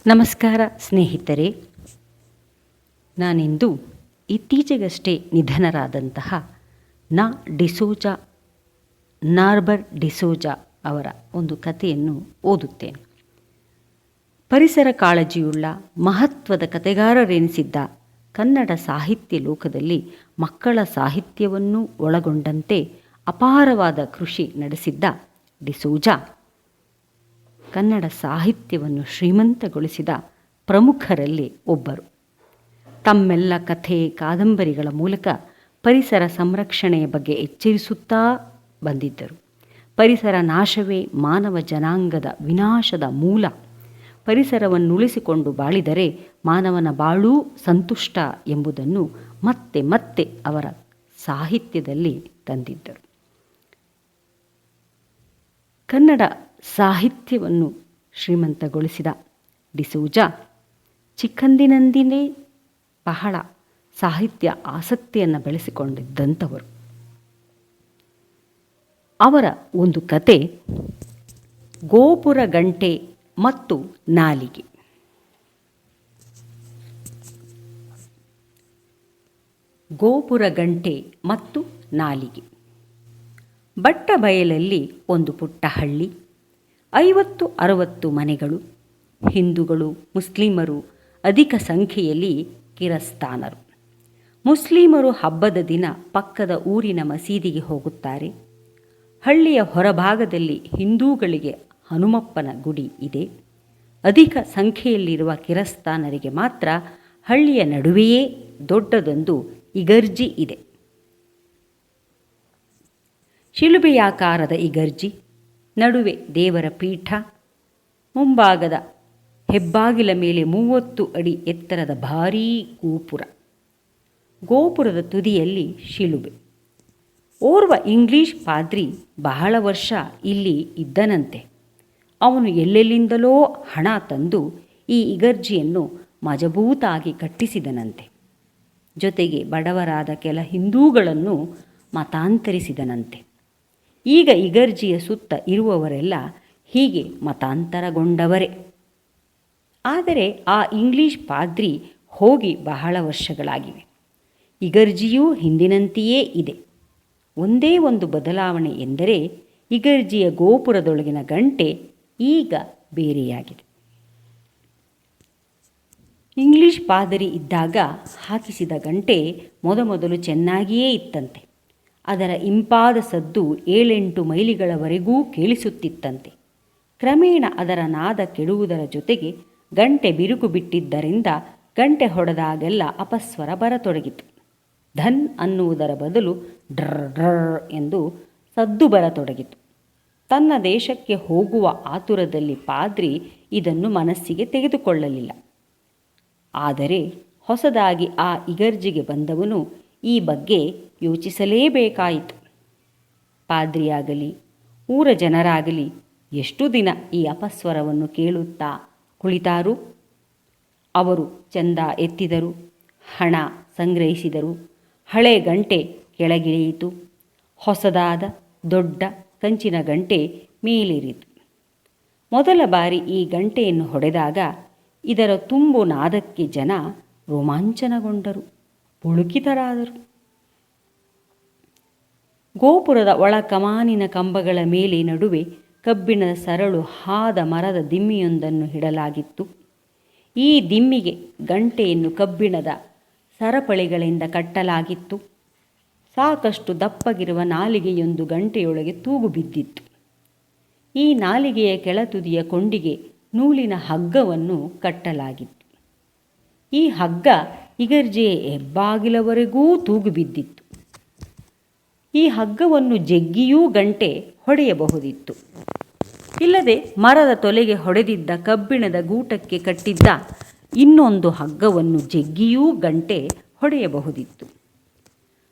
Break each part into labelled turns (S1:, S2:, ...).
S1: ನಮಸ್ಕಾರ ಸ್ನೇಹಿತರೆ. ನಾನಿಂದು ಇತ್ತೀಚೆಗಷ್ಟೇ ನಿಧನರಾದಂತಹ ನಾರ್ಬರ್ಟ್ ಡಿಸೋಜಾ ಅವರ ಒಂದು ಕಥೆಯನ್ನು ಓದುತ್ತೇನೆ. ಪರಿಸರ ಕಾಳಜಿಯುಳ್ಳ ಮಹತ್ವದ ಕಥೆಗಾರರೆನಿಸಿದ್ದ ಕನ್ನಡ ಸಾಹಿತ್ಯ ಲೋಕದಲ್ಲಿ ಮಕ್ಕಳ ಸಾಹಿತ್ಯವನ್ನೂ ಒಳಗೊಂಡಂತೆ ಅಪಾರವಾದ ಕೃಷಿ ನಡೆಸಿದ್ದ ಡಿಸೋಜಾ ಕನ್ನಡ ಸಾಹಿತ್ಯವನ್ನು ಶ್ರೀಮಂತಗೊಳಿಸಿದ ಪ್ರಮುಖರಲ್ಲಿ ಒಬ್ಬರು. ತಮ್ಮೆಲ್ಲ ಕಥೆ ಕಾದಂಬರಿಗಳ ಮೂಲಕ ಪರಿಸರ ಸಂರಕ್ಷಣೆಯ ಬಗ್ಗೆ ಎಚ್ಚರಿಸುತ್ತಾ ಬಂದಿದ್ದರು. ಪರಿಸರ ನಾಶವೇ ಮಾನವ ಜನಾಂಗದ ವಿನಾಶದ ಮೂಲ. ಪರಿಸರವನ್ನುಳಿಸಿಕೊಂಡು ಬಾಳಿದರೆ ಮಾನವನ ಬಾಳೂ ಸಂತುಷ್ಟ ಎಂಬುದನ್ನು ಮತ್ತೆ ಮತ್ತೆ ಅವರ ಸಾಹಿತ್ಯದಲ್ಲಿ ತಂದಿದ್ದರು. ಕನ್ನಡ ಸಾಹಿತ್ಯವನ್ನು ಶ್ರೀಮಂತಗೊಳಿಸಿದ ಡಿಸೋಜಾ ಚಿಕ್ಕಂದಿನಿಂದಲೇ ಬಹಳ ಸಾಹಿತ್ಯ ಆಸಕ್ತಿಯನ್ನು ಬೆಳೆಸಿಕೊಂಡಿದ್ದಂಥವರು. ಅವರ ಒಂದು ಕತೆ ಗೋಪುರ ಗಂಟೆ ಮತ್ತು ನಾಲಿಗೆ. ಗೋಪುರ ಗಂಟೆ ಮತ್ತು ನಾಲಿಗೆ. ಬಟ್ಟ ಬಯಲಲ್ಲಿ ಒಂದು ಪುಟ್ಟ ಹಳ್ಳಿ, 50-60 ಮನೆಗಳು. ಹಿಂದೂಗಳು, ಮುಸ್ಲಿಮರು, ಅಧಿಕ ಸಂಖ್ಯೆಯಲ್ಲಿ ಕಿರಸ್ತಾನರು. ಮುಸ್ಲಿಮರು ಹಬ್ಬದ ದಿನ ಪಕ್ಕದ ಊರಿನ ಮಸೀದಿಗೆ ಹೋಗುತ್ತಾರೆ. ಹಳ್ಳಿಯ ಹೊರಭಾಗದಲ್ಲಿ ಹಿಂದೂಗಳಿಗೆ ಹನುಮಪ್ಪನ ಗುಡಿ ಇದೆ. ಅಧಿಕ ಸಂಖ್ಯೆಯಲ್ಲಿರುವ ಕಿರಸ್ತಾನರಿಗೆ ಮಾತ್ರ ಹಳ್ಳಿಯ ನಡುವೆಯೇ ದೊಡ್ಡದೊಂದು ಇಗರ್ಜಿ ಇದೆ. ಶಿಲುಬೆಯಾಕಾರದ ಇಗರ್ಜಿ, ನಡುವೆ ದೇವರ ಪೀಠ, ಮುಂಭಾಗದ ಹೆಬ್ಬಾಗಿಲ ಮೇಲೆ 30 ಅಡಿ ಎತ್ತರದ ಭಾರೀ ಗೋಪುರ. ಗೋಪುರದ ತುದಿಯಲ್ಲಿ ಶಿಲುಬೆ. ಓರ್ವ ಇಂಗ್ಲಿಷ್ ಪಾದ್ರಿ ಬಹಳ ವರ್ಷ ಇಲ್ಲಿ ಇದ್ದನಂತೆ. ಅವನು ಎಲ್ಲೆಲ್ಲಿಂದಲೋ ಹಣ ತಂದು ಈ ಇಗರ್ಜಿಯನ್ನು ಮಜಬೂತಾಗಿ ಕಟ್ಟಿಸಿದನಂತೆ. ಜೊತೆಗೆ ಬಡವರಾದ ಕೆಲ ಹಿಂದೂಗಳನ್ನು ಮತಾಂತರಿಸಿದನಂತೆ. ಈಗ ಇಗರ್ಜಿಯ ಸುತ್ತ ಇರುವವರೆಲ್ಲ ಹೀಗೆ ಮತಾಂತರಗೊಂಡವರೇ. ಆದರೆ ಆ ಇಂಗ್ಲಿಷ್ ಪಾದ್ರಿ ಹೋಗಿ ಬಹಳ ವರ್ಷಗಳಾಗಿವೆ. ಇಗರ್ಜಿಯೂ ಹಿಂದಿನಂತೆಯೇ ಇದೆ. ಒಂದೇ ಒಂದು ಬದಲಾವಣೆ ಎಂದರೆ ಇಗರ್ಜಿಯ ಗೋಪುರದೊಳಗಿನ ಗಂಟೆ ಈಗ ಬೇರೆಯಾಗಿದೆ. ಇಂಗ್ಲಿಷ್ ಪಾದರಿ ಇದ್ದಾಗ ಹಾಕಿಸಿದ ಗಂಟೆ ಮೊದಲು ಚೆನ್ನಾಗಿಯೇ ಇತ್ತಂತೆ. ಅದರ ಇಂಪಾದ ಸದ್ದು 7-8 ಮೈಲಿಗಳವರೆಗೂ ಕೇಳಿಸುತ್ತಿತ್ತಂತೆ. ಕ್ರಮೇಣ ಅದರ ನಾದ ಕೆಡುವುದರ ಜೊತೆಗೆ ಗಂಟೆ ಬಿರುಕು ಬಿಟ್ಟಿದ್ದರಿಂದ ಗಂಟೆ ಹೊಡೆದಾಗೆಲ್ಲ ಅಪಸ್ವರ ಬರತೊಡಗಿತು. ಧನ್ ಅನ್ನುವುದರ ಬದಲು ಡ್ರ್ ಡ್ರ್ ಎಂದು ಸದ್ದು ಬರತೊಡಗಿತು. ತನ್ನ ದೇಶಕ್ಕೆ ಹೋಗುವ ಆತುರದಲ್ಲಿ ಪಾದ್ರಿ ಇದನ್ನು ಮನಸ್ಸಿಗೆ ತೆಗೆದುಕೊಳ್ಳಲಿಲ್ಲ. ಆದರೆ ಹೊಸದಾಗಿ ಆ ಇಗರ್ಜಿಗೆ ಬಂದವನು ಈ ಬಗ್ಗೆ ಯೋಚಿಸಲೇಬೇಕಾಯಿತು. ಪಾದ್ರಿಯಾಗಲಿ ಊರ ಜನರಾಗಲಿ ಎಷ್ಟು ದಿನ ಈ ಅಪಸ್ವರವನ್ನು ಕೇಳುತ್ತಾ ಕುಳಿತಾರು? ಅವರು ಚಂದ ಎತ್ತಿದರು, ಹಣ ಸಂಗ್ರಹಿಸಿದರು. ಹಳೆ ಗಂಟೆ ಕೆಳಗಿಳಿಯಿತು. ಹೊಸದಾದ ದೊಡ್ಡ ಕಂಚಿನ ಗಂಟೆ ಮೇಲೇರಿತು. ಮೊದಲ ಬಾರಿ ಈ ಗಂಟೆಯನ್ನು ಹೊಡೆದಾಗ ಇದರ ತುಂಬು ನಾದಕ್ಕೆ ಜನ ರೋಮಾಂಚನಗೊಂಡರು, ಪುಳುಕಿತರಾದರು. ಗೋಪುರದ ಒಳ ಕಮಾನಿನ ಕಂಬಗಳ ಮೇಲೆ ನಡುವೆ ಕಬ್ಬಿಣದ ಸರಳು ಹಾದ ಮರದ ದಿಮ್ಮಿಯೊಂದನ್ನು ಇಡಲಾಗಿತ್ತು. ಈ ದಿಮ್ಮಿಗೆ ಗಂಟೆಯನ್ನು ಕಬ್ಬಿಣದ ಸರಪಳಿಗಳಿಂದ ಕಟ್ಟಲಾಗಿತ್ತು. ಸಾಕಷ್ಟು ದಪ್ಪಗಿರುವ ನಾಲಿಗೆಯೊಂದು ಗಂಟೆಯೊಳಗೆ ತೂಗು ಬಿದ್ದಿತ್ತು. ಈ ನಾಲಿಗೆಯ ಕೆಳತುದಿಯ ಕೊಂಡಿಗೆ ನೂಲಿನ ಹಗ್ಗವನ್ನು ಕಟ್ಟಲಾಗಿತ್ತು. ಈ ಹಗ್ಗ ಇಗರ್ಜಿಯ ಹೆಬ್ಬಾಗಿಲವರೆಗೂ ತೂಗು ಬಿದ್ದಿತ್ತು. ಈ ಹಗ್ಗವನ್ನು ಜಗ್ಗಿಯೂ ಗಂಟೆ ಹೊಡೆಯಬಹುದಿತ್ತು. ಇಲ್ಲದೆ ಮರದ ತೊಲೆಗೆ ಹೊಡೆದಿದ್ದ ಕಬ್ಬಿಣದ ಗೂಟಕ್ಕೆ ಕಟ್ಟಿದ್ದ ಇನ್ನೊಂದು ಹಗ್ಗವನ್ನು ಜಗ್ಗಿಯೂ ಗಂಟೆ ಹೊಡೆಯಬಹುದಿತ್ತು.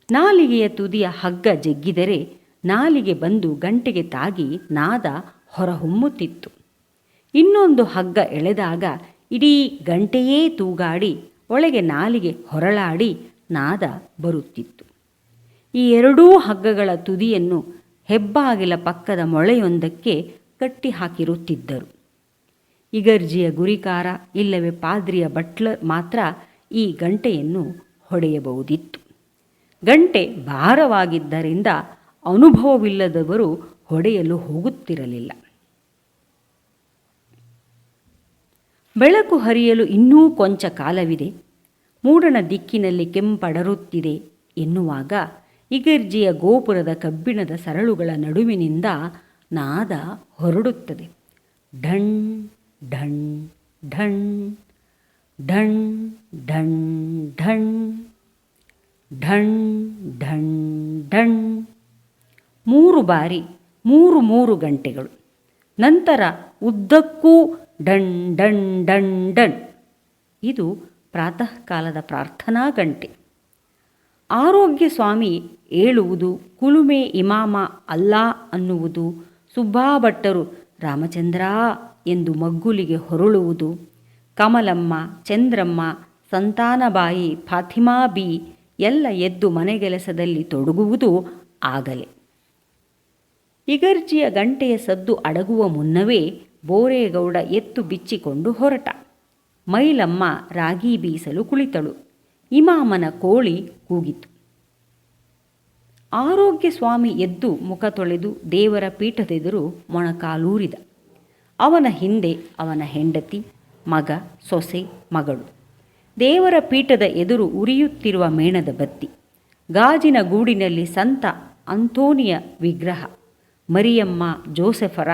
S1: ನಾಲಿಗೆಯ ತುದಿಯ ಹಗ್ಗ ಜಗ್ಗಿದರೆ ನಾಲಿಗೆ ಬಂದು ಗಂಟೆಗೆ ತಾಗಿ ನಾದ ಹೊರಹೊಮ್ಮುತ್ತಿತ್ತು. ಇನ್ನೊಂದು ಹಗ್ಗ ಎಳೆದಾಗ ಇಡೀ ಗಂಟೆಯೇ ತೂಗಾಡಿ ಒಳಗೆ ನಾಲಿಗೆ ಹೊರಳಾಡಿ ನಾದ ಬರುತ್ತಿತ್ತು. ಈ ಎರಡೂ ಹಗ್ಗಗಳ ತುದಿಯನ್ನು ಹೆಬ್ಬಾಗಿಲ ಪಕ್ಕದ ಮೊಳೆಯೊಂದಕ್ಕೆ ಕಟ್ಟಿ ಹಾಕಿರುತ್ತಿದ್ದರು. ಇಗರ್ಜಿಯ ಗುರಿಕಾರ ಇಲ್ಲವೇ ಪಾದ್ರಿಯ ಬಟ್ಲರ್ ಮಾತ್ರ ಈ ಗಂಟೆಯನ್ನು ಹೊಡೆಯಬಹುದಿತ್ತು. ಗಂಟೆ ಭಾರವಾಗಿದ್ದರಿಂದ ಅನುಭವವಿಲ್ಲದವರು ಹೊಡೆಯಲು ಹೋಗುತ್ತಿರಲಿಲ್ಲ. ಬೆಳಕು ಹರಿಯಲು ಇನ್ನೂ ಕೊಂಚ ಕಾಲವಿದೆ, ಮೂಡಣ ದಿಕ್ಕಿನಲ್ಲಿ ಕೆಂಪಡರುತ್ತಿದೆ ಎನ್ನುವಾಗ ಇಗರ್ಜಿಯ ಗೋಪುರದ ಕಬ್ಬಿಣದ ಸರಳುಗಳ ನಡುವಿನಿಂದ ನಾದ ಹೊರಡುತ್ತದೆ. ಢಣ್ ಢಣ್ ಢಣ್ ಢಣ್ ಢಣ್ ಢಣ್ ಢಣ್ ಢಣ್ ಢಣ್. 3 ಬಾರಿ 3 ಗಂಟೆಗಳು. ನಂತರ ಉದ್ದಕ್ಕೂ ಡಣ್ ಡಣ್ ಡಣ್ ಡಣ್. ಇದು ಪ್ರಾತಃ ಕಾಲದ ಪ್ರಾರ್ಥನಾ ಗಂಟೆ. ಆರೋಗ್ಯ ಸ್ವಾಮಿ ಏಳುವುದು, ಕುಲುಮೆ ಇಮಾಮ ಅಲ್ಲಾ ಅನ್ನುವುದು, ಸುಬ್ಬಾ ಭಟ್ಟರು ರಾಮಚಂದ್ರ ಎಂದು ಮಗ್ಗುಲಿಗೆ ಹೊರಳುವುದು, ಕಮಲಮ್ಮ, ಚಂದ್ರಮ್ಮ, ಸಂತಾನಬಾಯಿ, ಫಾತಿಮಾ ಬಿ ಎಲ್ಲ ಎದ್ದು ಮನೆಗೆಲಸದಲ್ಲಿ ತೊಡಗುವುದು ಆಗಲೇ. ಇಗರ್ಜಿಯ ಗಂಟೆಯ ಸದ್ದು ಅಡಗುವ ಮುನ್ನವೇ ಬೋರೇಗೌಡ ಎತ್ತು ಬಿಚ್ಚಿಕೊಂಡು ಹೊರಟ. ಮೈಲಮ್ಮ ರಾಗಿ ಬೀಸಲು ಕುಳಿತಳು. ಇಮಾಮನ ಕೋಳಿ ಕೂಗಿತು. ಆರೋಗ್ಯ ಸ್ವಾಮಿ ಎದ್ದು ಮುಖ ತೊಳೆದು ದೇವರ ಪೀಠದೆದುರು ಮೊಣಕಾಲೂರಿದ. ಅವನ ಹಿಂದೆ ಅವನ ಹೆಂಡತಿ, ಮಗ, ಸೊಸೆ, ಮಗಳು. ದೇವರ ಪೀಠದ ಎದುರು ಉರಿಯುತ್ತಿರುವ ಮೇಣದ ಬತ್ತಿ, ಗಾಜಿನ ಗೂಡಿನಲ್ಲಿ ಸಂತ ಅಂತೋನಿಯ ವಿಗ್ರಹ, ಮರಿಯಮ್ಮ ಜೋಸೆಫರ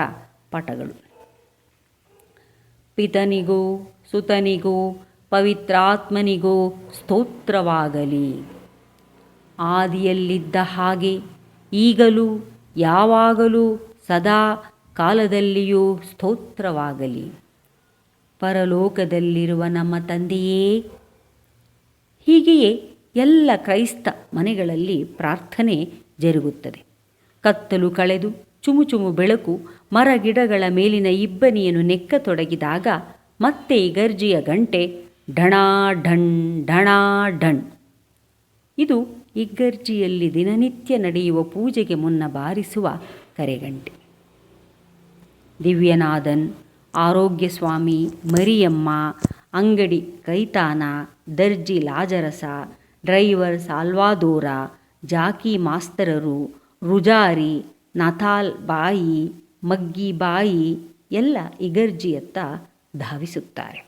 S1: ಪಟಗಳು. ಪಿತನಿಗೋ ಸುತನಿಗೋ ಪವಿತ್ರಾತ್ಮನಿಗೋ ಸ್ತೋತ್ರವಾಗಲಿ. ಆದಿಯಲ್ಲಿದ್ದ ಹಾಗೆ ಈಗಲೂ ಯಾವಾಗಲೂ ಸದಾ ಕಾಲದಲ್ಲಿಯೂ ಸ್ತೋತ್ರವಾಗಲಿ. ಪರಲೋಕದಲ್ಲಿರುವ ನಮ್ಮ ತಂದೆಯೇ. ಹೀಗೆಯೇ ಎಲ್ಲ ಕ್ರೈಸ್ತ ಮನೆಗಳಲ್ಲಿ ಪ್ರಾರ್ಥನೆ ಜರುಗುತ್ತದೆ. ಕತ್ತಲು ಕಳೆದು ಚುಮುಚುಮು ಬೆಳಕು ಮರಗಿಡಗಳ ಮೇಲಿನ ಇಬ್ಬನಿಯನ್ನು ನೆಕ್ಕತೊಡಗಿದಾಗ ಮತ್ತೆ ಇಗರ್ಜಿಯ ಗಂಟೆ ಢಣಾ ಢಣ್ ಢಣಾ ಢಣ್. ಇದು ಇಗರ್ಜಿಯಲ್ಲಿ ದಿನನಿತ್ಯ ನಡೆಯುವ ಪೂಜೆಗೆ ಮುನ್ನ ಬಾರಿಸುವ ಕರೆಗಂಟೆ. ದಿವ್ಯನಾಥನ್, ಆರೋಗ್ಯ ಸ್ವಾಮಿ, ಮರಿಯಮ್ಮ, ಅಂಗಡಿ ಕೈತಾನ, ದರ್ಜಿ ಲಾಜರಸ, ಡ್ರೈವರ್ ಸಾಲ್ವಾದೋರ, ಜಾಕಿ ಮಾಸ್ತರರು, ರುಜಾರಿ, ನಥಾಲ್ ಬಾಯಿ, ಮಗ್ಗಿ ಬಾಯಿ ಎಲ್ಲ ಇಗರ್ಜಿಯತ್ತ ಧಾವಿಸುತ್ತಾರೆ.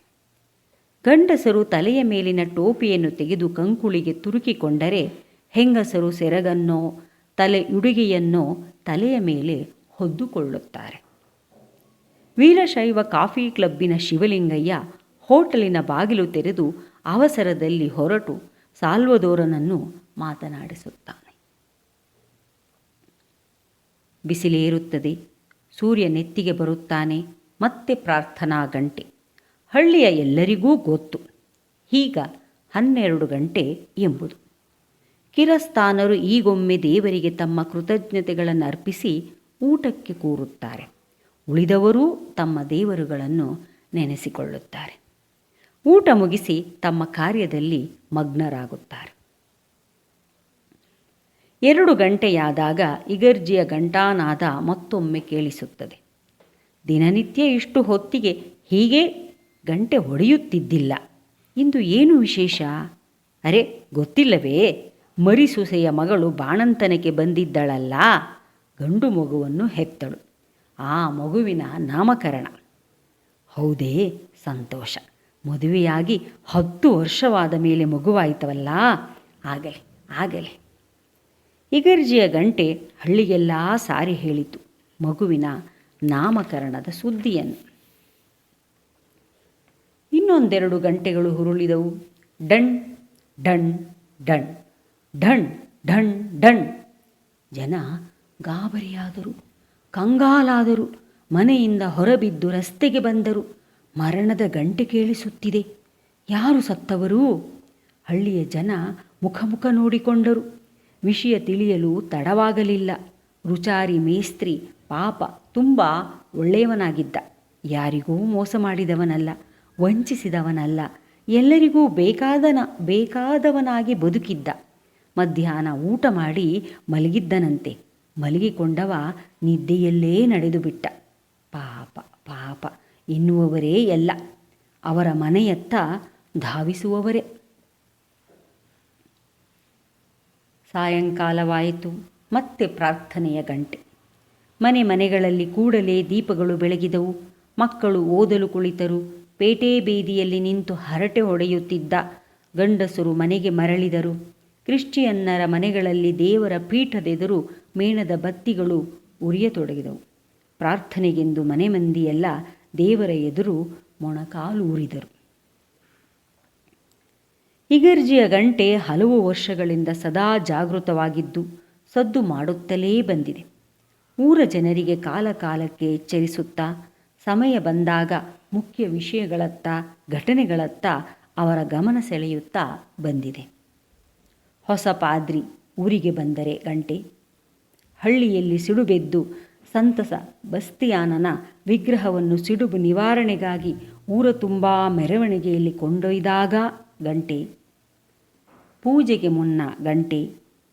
S1: ಗಂಡಸರು ತಲೆಯ ಮೇಲಿನ ಟೋಪಿಯನ್ನು ತೆಗೆದು ಕಂಕುಳಿಗೆ ತುರುಕಿಕೊಂಡರೆ, ಹೆಂಗಸರು ಸೆರಗನ್ನೋ ತಲೆಯುಡುಗೆಯನ್ನೋ ತಲೆಯ ಮೇಲೆ ಹೊದ್ದುಕೊಳ್ಳುತ್ತಾರೆ. ವೀರಶೈವ ಕಾಫಿ ಕ್ಲಬ್ಬಿನ ಶಿವಲಿಂಗಯ್ಯ ಹೋಟೆಲಿನ ಬಾಗಿಲು ತೆರೆದು ಅವಸರದಲ್ಲಿ ಹೊರಟು ಸಾಲ್ವದೋರನನ್ನು ಮಾತನಾಡಿಸುತ್ತಾನೆ. ಬಿಸಿಲೇರುತ್ತದೆ. ಸೂರ್ಯ ನೆತ್ತಿಗೆ ಬರುತ್ತಾನೆ. ಮತ್ತೆ ಪ್ರಾರ್ಥನಾ ಗಂಟೆ. ಹಳ್ಳಿಯ ಎಲ್ಲರಿಗೂ ಗೊತ್ತು ಈಗ 12 ಗಂಟೆ ಎಂಬುದು. ಕಿರಸ್ಥಾನರು ಈಗೊಮ್ಮೆ ದೇವರಿಗೆ ತಮ್ಮ ಕೃತಜ್ಞತೆಗಳನ್ನು ಅರ್ಪಿಸಿ ಊಟಕ್ಕೆ ಕೂರುತ್ತಾರೆ. ಉಳಿದವರೂ ತಮ್ಮ ದೇವರುಗಳನ್ನು ನೆನೆಸಿಕೊಳ್ಳುತ್ತಾರೆ. ಊಟ ಮುಗಿಸಿ ತಮ್ಮ ಕಾರ್ಯದಲ್ಲಿ ಮಗ್ನರಾಗುತ್ತಾರೆ. 2 ಗಂಟೆಯಾದಾಗ ಇಗರ್ಜಿಯ ಘಂಟಾನಾದ ಮತ್ತೊಮ್ಮೆ ಕೇಳಿಸುತ್ತದೆ. ದಿನನಿತ್ಯ ಇಷ್ಟು ಹೊತ್ತಿಗೆ ಹೀಗೆ ಗಂಟೆ ಹೊಡೆಯುತ್ತಿದ್ದಿಲ್ಲ. ಇಂದು ಏನು ವಿಶೇಷ? ಅರೆ, ಗೊತ್ತಿಲ್ಲವೇ? ಮರಿಸೊಸೆಯ ಮಗಳು ಬಾಣಂತನಕ್ಕೆ ಬಂದಿದ್ದಳಲ್ಲ, ಗಂಡು ಮಗುವನ್ನು ಹೆತ್ತಳು. ಆ ಮಗುವಿನ ನಾಮಕರಣ. ಹೌದೇ, ಸಂತೋಷ. ಮದುವೆಯಾಗಿ 10 ವರ್ಷವಾದ ಮೇಲೆ ಮಗುವಾಯಿತವಲ್ಲ. ಆಗಲಿ ಆಗಲಿ. ಇಗರ್ಜಿಯ ಗಂಟೆ ಹಳ್ಳಿಗೆಲ್ಲ ಸಾರಿ ಹೇಳಿತು ಮಗುವಿನ ನಾಮಕರಣದ ಸುದ್ದಿಯನ್ನು. ಇನ್ನೊಂದೆರಡು ಗಂಟೆಗಳು ಹುರುಳಿದವು. ಡಣ್ ಡಣ್ ಡಣ್ ಢಣ್ ಢಣ್ ಢಣ್. ಜನ ಗಾಬರಿಯಾದರು, ಕಂಗಾಲಾದರು. ಮನೆಯಿಂದ ಹೊರಬಿದ್ದು ರಸ್ತೆಗೆ ಬಂದರು. ಮರಣದ ಗಂಟೆ ಕೇಳಿಸುತ್ತಿದೆ. ಯಾರು ಸತ್ತವರು? ಹಳ್ಳಿಯ ಜನ ಮುಖ ನೋಡಿಕೊಂಡರು. ವಿಷಯ ತಿಳಿಯಲು ತಡವಾಗಲಿಲ್ಲ. ರುಚಾರಿ ಮೇಸ್ತ್ರಿ ಪಾಪ ತುಂಬ ಒಳ್ಳೆಯವನಾಗಿದ್ದ. ಯಾರಿಗೂ ಮೋಸ ಮಾಡಿದವನಲ್ಲ, ವಂಚಿಸಿದವನಲ್ಲ. ಎಲ್ಲರಿಗೂ ಬೇಕಾದವನಾಗಿ ಬದುಕಿದ್ದ. ಮಧ್ಯಾಹ್ನ ಊಟ ಮಾಡಿ ಮಲಗಿದ್ದನಂತೆ. ಮಲಗಿಕೊಂಡವ ನಿದ್ದೆಯಲ್ಲೇ ನಡೆದು ಬಿಟ್ಟ. ಪಾಪ ಪಾಪ, ಎನ್ನುವವರೇ ಎಲ್ಲ, ಅವರ ಮನೆಯತ್ತ ಧಾವಿಸುವವರೇ. ಸಾಯಂಕಾಲವಾಯಿತು. ಮತ್ತೆ ಪ್ರಾರ್ಥನೆಯ ಗಂಟೆ. ಮನೆಗಳಲ್ಲಿ ಕೂಡಲೇ ದೀಪಗಳು ಬೆಳಗಿದವು. ಮಕ್ಕಳು ಓದಲು ಕುಳಿತರು. ಪೇಟೆ ಬೀದಿಯಲ್ಲಿ ನಿಂತು ಹರಟೆ ಹೊಡೆಯುತ್ತಿದ್ದ ಗಂಡಸರು ಮನೆಗೆ ಮರಳಿದರು. ಕ್ರಿಶ್ಚಿಯನ್ನರ ಮನೆಗಳಲ್ಲಿ ದೇವರ ಪೀಠದೆದುರು ಮೇಣದ ಬತ್ತಿಗಳು ಉರಿಯತೊಡಗಿದವು. ಪ್ರಾರ್ಥನೆಗೆಂದು ಮನೆ ಮಂದಿಯೆಲ್ಲ ದೇವರ ಎದುರು ಮೊಣಕಾಲೂರಿದರು. ಇಗರ್ಜಿಯ ಗಂಟೆ ಹಲವು ವರ್ಷಗಳಿಂದ ಸದಾ ಜಾಗೃತವಾಗಿದ್ದು ಸದ್ದು ಮಾಡುತ್ತಲೇ ಬಂದಿದೆ. ಊರ ಜನರಿಗೆ ಕಾಲಕ್ಕೆ ಎಚ್ಚರಿಸುತ್ತಾ, ಸಮಯ ಬಂದಾಗ ಮುಖ್ಯ ವಿಷಯಗಳತ್ತ, ಘಟನೆಗಳತ್ತ ಅವರ ಗಮನ ಸೆಳೆಯುತ್ತಾ ಬಂದಿದೆ. ಹೊಸ ಪಾದ್ರಿ ಊರಿಗೆ ಬಂದರೆ ಗಂಟೆ, ಹಳ್ಳಿಯಲ್ಲಿ ಸಿಡುಬೆದ್ದು ಸಂತಸ ಬಸ್ತಿಯಾನನ ವಿಗ್ರಹವನ್ನು ಸಿಡುಬು ನಿವಾರಣೆಗಾಗಿ ಊರ ತುಂಬ ಮೆರವಣಿಗೆಯಲ್ಲಿ ಕೊಂಡೊಯ್ದಾಗ ಗಂಟೆ, ಪೂಜೆಗೆ ಮುನ್ನ ಗಂಟೆ,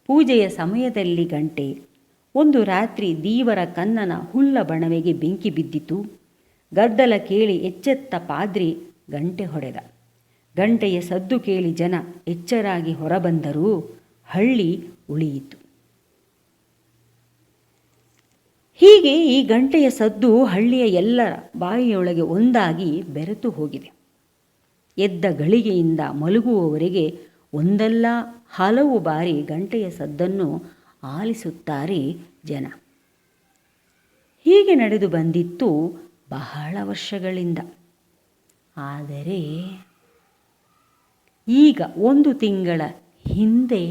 S1: ಪೂಜೆಯ ಸಮಯದಲ್ಲಿ ಗಂಟೆ. ಒಂದು ರಾತ್ರಿ ದೀವರ ಕನ್ನನ ಹುಲ್ಲ ಬಣವೆಗೆ ಬೆಂಕಿ ಬಿದ್ದಿತು. ಗದ್ದಲ ಕೇಳಿ ಎಚ್ಚೆತ್ತ ಪಾದ್ರಿ ಗಂಟೆ ಹೊಡೆದ. ಗಂಟೆಯ ಸದ್ದು ಕೇಳಿ ಜನ ಎಚ್ಚರಾಗಿ ಹೊರಬಂದರೂ ಹಳ್ಳಿ ಉಳಿಯಿತು. ಹೀಗೆ ಈ ಗಂಟೆಯ ಸದ್ದು ಹಳ್ಳಿಯ ಎಲ್ಲರ ಬಾಯಿಯೊಳಗೆ ಒಂದಾಗಿ ಬೆರೆತು ಹೋಗಿದೆ. ಎದ್ದ ಗಳಿಗೆಯಿಂದ ಮಲಗುವವರೆಗೆ ಒಂದಲ್ಲ ಹಲವು ಬಾರಿ ಗಂಟೆಯ ಸದ್ದನ್ನು ಆಲಿಸುತ್ತಾರೆ ಜನ. ಹೀಗೆ ನಡೆದು ಬಂದಿತ್ತು ಬಹಳ ವರ್ಷಗಳಿಂದ. ಆದರೆ ಈಗ 1 ತಿಂಗಳ ಹಿಂದೆ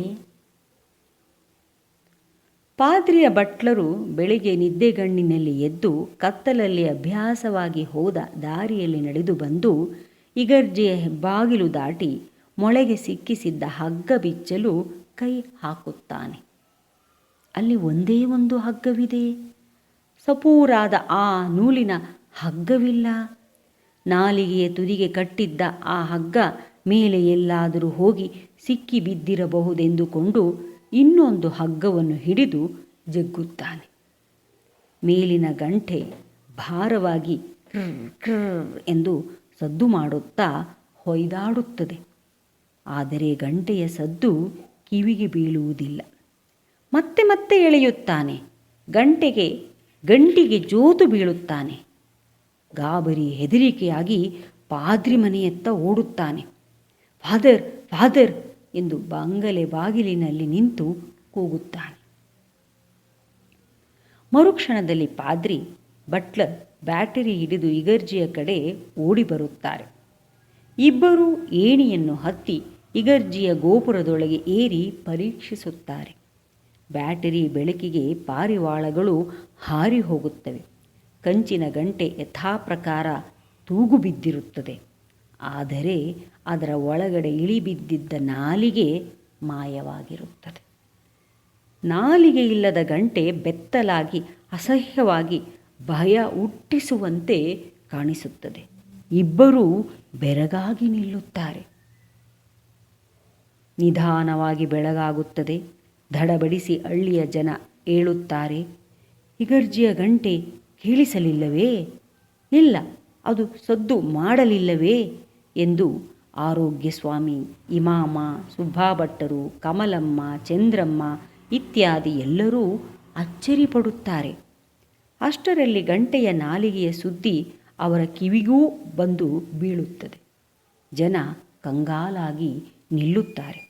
S1: ಪಾದ್ರಿಯ ಬಟ್ಲರು ಬೆಳಿಗ್ಗೆ ನಿದ್ದೆಗಣ್ಣಿನಲ್ಲಿ ಎದ್ದು ಕತ್ತಲಲ್ಲಿ ಅಭ್ಯಾಸವಾಗಿ ಹೋದ ದಾರಿಯಲ್ಲಿ ನಡೆದು ಬಂದು ಇಗರ್ಜಿಯ ಹೆಬ್ಬಾಗಿಲು ದಾಟಿ ಮೊಳೆಗೆ ಸಿಕ್ಕಿಸಿದ್ದ ಹಗ್ಗ ಬಿಚ್ಚಲು ಕೈ ಹಾಕುತ್ತಾನೆ. ಅಲ್ಲಿ ಒಂದೇ ಒಂದು ಹಗ್ಗವಿದೆ. ಸಪೂರಾದ ಆ ನೂಲಿನ ಹಗ್ಗವಿಲ್ಲ. ನಾಲಿಗೆಯ ತುದಿಗೆ ಕಟ್ಟಿದ್ದ ಆ ಹಗ್ಗ ಮೇಲೆ ಎಲ್ಲಾದರೂ ಹೋಗಿ ಸಿಕ್ಕಿ ಬಿದ್ದಿರಬಹುದೆಂದುಕೊಂಡು ಇನ್ನೊಂದು ಹಗ್ಗವನ್ನು ಹಿಡಿದು ಜಗ್ಗುತ್ತಾನೆ. ಮೇಲಿನ ಗಂಟೆ ಭಾರವಾಗಿ ಕ್ರರ್ ಕ್ರರ್ ಎಂದು ಸದ್ದು ಮಾಡುತ್ತಾ ಹೊಯ್ದಾಡುತ್ತದೆ. ಆದರೆ ಗಂಟೆಯ ಸದ್ದು ಕಿವಿಗೆ ಬೀಳುವುದಿಲ್ಲ. ಮತ್ತೆ ಮತ್ತೆ ಎಳೆಯುತ್ತಾನೆ. ಗಂಟಿಗೆ ಜೋತು ಬೀಳುತ್ತಾನೆ. ಗಾಬರಿ ಹೆದರಿಕೆಯಾಗಿ ಪಾದ್ರಿ ಮನೆಯತ್ತ ಓಡುತ್ತಾನೆ. ಫಾದರ್ ಫಾದರ್ ಎಂದು ಬಂಗಲೆ ಬಾಗಿಲಿನಲ್ಲಿ ನಿಂತು ಕೂಗುತ್ತಾನೆ. ಮರುಕ್ಷಣದಲ್ಲಿ ಪಾದ್ರಿ, ಬಟ್ಲರ್ ಬ್ಯಾಟರಿ ಹಿಡಿದು ಇಗರ್ಜಿಯ ಕಡೆ ಓಡಿ ಬರುತ್ತಾರೆ. ಇಬ್ಬರೂ ಏಣಿಯನ್ನು ಹತ್ತಿ ಇಗರ್ಜಿಯ ಗೋಪುರದೊಳಗೆ ಏರಿ ಪರೀಕ್ಷಿಸುತ್ತಾರೆ. ಬ್ಯಾಟರಿ ಬೆಳಕಿಗೆ ಪಾರಿವಾಳಗಳು ಹಾರಿ ಹೋಗುತ್ತವೆ. ಕಂಚಿನ ಗಂಟೆ ಯಥಾಪ್ರಕಾರ ತೂಗು ಬಿದ್ದಿರುತ್ತದೆ. ಆದರೆ ಅದರ ಒಳಗಡೆ ಇಳಿಬಿದ್ದಿದ್ದ ನಾಲಿಗೆ ಮಾಯವಾಗಿರುತ್ತದೆ. ನಾಲಿಗೆ ಇಲ್ಲದ ಗಂಟೆ ಬೆತ್ತಲಾಗಿ ಅಸಹ್ಯವಾಗಿ ಭಯ ಹುಟ್ಟಿಸುವಂತೆ ಕಾಣಿಸುತ್ತದೆ. ಇಬ್ಬರೂ ಬೆರಗಾಗಿ ನಿಲ್ಲುತ್ತಾರೆ. ನಿಧಾನವಾಗಿ ಬೆಳಗಾಗುತ್ತದೆ. ದಡಬಡಿಸಿ ಹಳ್ಳಿಯ ಜನ ಏಳುತ್ತಾರೆ. ಇಗರ್ಜಿಯ ಗಂಟೆ ಕೇಳಿಸಲಿಲ್ಲವೇ? ಇಲ್ಲ, ಅದು ಸದ್ದು ಮಾಡಲಿಲ್ಲವೇ ಎಂದು ಆರೋಗ್ಯ ಸ್ವಾಮಿ, ಇಮಾಮ, ಸುಬ್ಬಾಭಟ್ಟರು, ಕಮಲಮ್ಮ, ಚಂದ್ರಮ್ಮ ಇತ್ಯಾದಿ ಎಲ್ಲರೂ ಅಚ್ಚರಿಪಡುತ್ತಾರೆ. ಅಷ್ಟರಲ್ಲಿ ಗಂಟೆಯ ನಾಲಿಗೆಯ ಸುದ್ದಿ ಅವರ ಕಿವಿಗೂ ಬಂದು ಬೀಳುತ್ತದೆ. ಜನ ಕಂಗಾಲಾಗಿ ನಿಲ್ಲುತ್ತಾರೆ.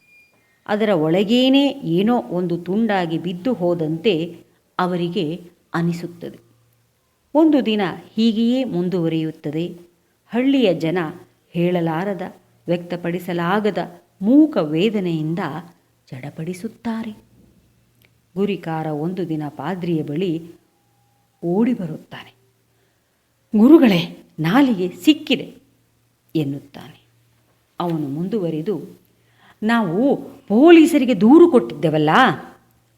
S1: ಅದರ ಒಳಗೇನೇ ಏನೋ ಒಂದು ತುಂಡಾಗಿ ಬಿದ್ದು ಹೋದಂತೆ ಅವರಿಗೆ ಅನಿಸುತ್ತದೆ. ಒಂದು ದಿನ ಹೀಗೆಯೇ ಮುಂದುವರಿಯುತ್ತದೆ. ಹಳ್ಳಿಯ ಜನ ಹೇಳಲಾರದ, ವ್ಯಕ್ತಪಡಿಸಲಾಗದ ಮೂಕ ವೇದನೆಯಿಂದ ಜಡಪಡಿಸುತ್ತಾರೆ. ಗುರಿಕಾರ ಒಂದು ದಿನ ಪಾದ್ರಿಯ ಬಳಿ ಓಡಿ ಬರುತ್ತಾನೆ. ಗುರುಗಳೇ, ನಾಲಿಗೆ ಸಿಕ್ಕಿದೆ ಎನ್ನುತ್ತಾನೆ. ಅವನು ಮುಂದುವರಿದು, ನಾವು ಪೊಲೀಸರಿಗೆ ದೂರು ಕೊಟ್ಟಿದ್ದೆವಲ್ಲ,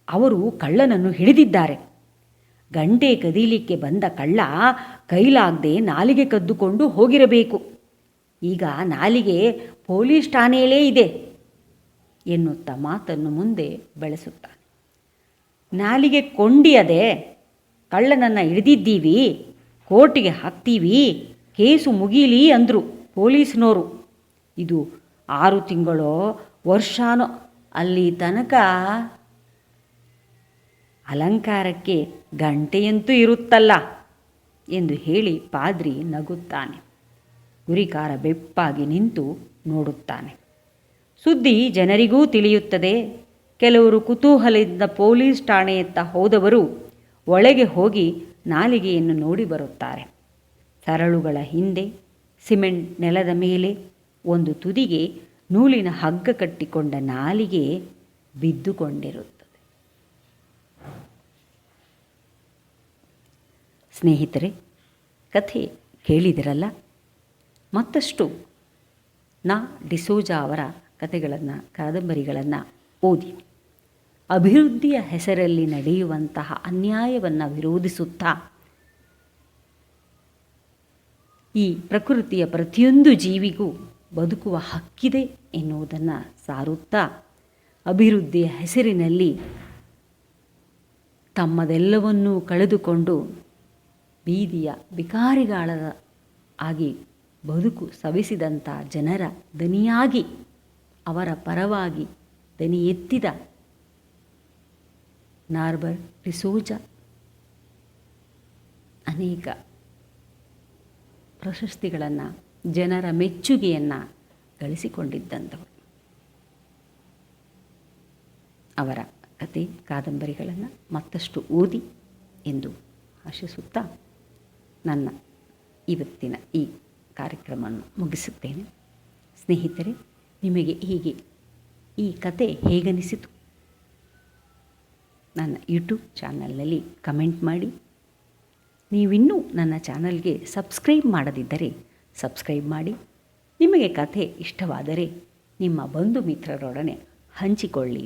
S1: ಅವರು ಕಳ್ಳನನ್ನು ಹಿಡಿದಿದ್ದಾರೆ. ಗಂಟೆ ಕದೀಲಿಕ್ಕೆ ಬಂದ ಕಳ್ಳ ಕೈಲಾಗದೆ ನಾಲಿಗೆ ಕದ್ದುಕೊಂಡು ಹೋಗಿರಬೇಕು. ಈಗ ನಾಲಿಗೆ ಪೊಲೀಸ್ ಠಾಣೆಯಲ್ಲೇ ಇದೆ ಎನ್ನುತ್ತಾ ಮಾತನ್ನು ಮುಂದೆ ಬೆಳೆಸುತ್ತಾನೆ. ನಾಲಿಗೆ ಕೊಂಡಿಯದೆ, ಕಳ್ಳನನ್ನು ಹಿಡಿದಿದ್ದೀವಿ, ಕೋರ್ಟಿಗೆ ಹಾಕ್ತೀವಿ, ಕೇಸು ಮುಗೀಲಿ ಅಂದರು ಪೊಲೀಸ್ನವರು. ಇದು 6 ತಿಂಗಳೋ ವರ್ಷನೋ ಅಲ್ಲಿ ತನಕ ಅಲಂಕಾರಕ್ಕೆ ಗಂಟೆಯಂತೂ ಇರುತ್ತಲ್ಲ ಎಂದು ಹೇಳಿ ಪಾದ್ರಿ ನಗುತ್ತಾನೆ. ಗುರಿಕಾರ ಬೆಪ್ಪಾಗಿ ನಿಂತು ನೋಡುತ್ತಾನೆ. ಸುದ್ದಿ ಜನರಿಗೂ ತಿಳಿಯುತ್ತದೆ. ಕೆಲವರು ಕುತೂಹಲದಿಂದ ಪೊಲೀಸ್ ಠಾಣೆಯತ್ತ ಹೋದವರು ಒಳಗೆ ಹೋಗಿ ನಾಲಿಗೆಯನ್ನು ನೋಡಿ ಬರುತ್ತಾರೆ. ಸರಳುಗಳ ಹಿಂದೆ ಸಿಮೆಂಟ್ ನೆಲದ ಮೇಲೆ ಒಂದು ತುದಿಗೆ ನೂಲಿನ ಹಗ್ಗ ಕಟ್ಟಿಕೊಂಡ ನಾಲಿಗೆ ಬಿದ್ದುಕೊಂಡಿರುತ್ತದೆ. ಸ್ನೇಹಿತರೆ, ಕಥೆ ಕೇಳಿದಿರಲ್ಲ? ಮತ್ತಷ್ಟು ಡಿಸೋಜಾ ಅವರ ಕಥೆಗಳನ್ನು, ಕಾದಂಬರಿಗಳನ್ನು ಓದಿ. ಅಭಿವೃದ್ಧಿಯ ಹೆಸರಲ್ಲಿ ನಡೆಯುವಂತಹ ಅನ್ಯಾಯವನ್ನು ವಿರೋಧಿಸುತ್ತಾ ಈ ಪ್ರಕೃತಿಯ ಪ್ರತಿಯೊಂದು ಜೀವಿಗೂ ಬದುಕುವ ಹಕ್ಕಿದೆ ಎನ್ನುವುದನ್ನು ಸಾರುತ್ತಾ, ಅಭಿವೃದ್ಧಿಯ ಹೆಸರಿನಲ್ಲಿ ತಮ್ಮದೆಲ್ಲವನ್ನೂ ಕಳೆದುಕೊಂಡು ಬೀದಿಯ ಬಿಕಾರಿಗಳ ಆಗಿ ಬದುಕು ಸವಿಸಿದಂಥ ಜನರ ದನಿಯಾಗಿ, ಅವರ ಪರವಾಗಿ ದನಿ ಎತ್ತಿದ ನಾರ್ಬರ್ಟ್ ಡಿಸೋಜಾ ಅನೇಕ ಪ್ರಶಸ್ತಿಗಳನ್ನು, ಜನರ ಮೆಚ್ಚುಗೆಯನ್ನು ಗಳಿಸಿಕೊಂಡಿದ್ದಂಥವರು. ಅವರ ಕತೆ, ಕಾದಂಬರಿಗಳನ್ನು ಮತ್ತಷ್ಟು ಓದಿ ಎಂದು ಆಶಿಸುತ್ತಾ ನನ್ನ ಇವತ್ತಿನ ಈ ಕಾರ್ಯಕ್ರಮವನ್ನು ಮುಗಿಸುತ್ತೇನೆ. ಸ್ನೇಹಿತರೆ, ನಿಮಗೆ ಹೀಗೆ ಈ ಕತೆ ಹೇಗನಿಸಿತು? ನನ್ನ ಯೂಟ್ಯೂಬ್ ಚಾನಲ್ನಲ್ಲಿ ಕಮೆಂಟ್ ಮಾಡಿ. ನೀವಿನ್ನೂ ನನ್ನ ಚಾನಲ್ಗೆ ಸಬ್ಸ್ಕ್ರೈಬ್ ಮಾಡದಿದ್ದರೆ ಸಬ್ಸ್ಕ್ರೈಬ್ ಮಾಡಿ. ನಿಮಗೆ ಕಥೆ ಇಷ್ಟವಾದರೆ ನಿಮ್ಮ ಬಂಧು ಮಿತ್ರರೊಡನೆ ಹಂಚಿಕೊಳ್ಳಿ.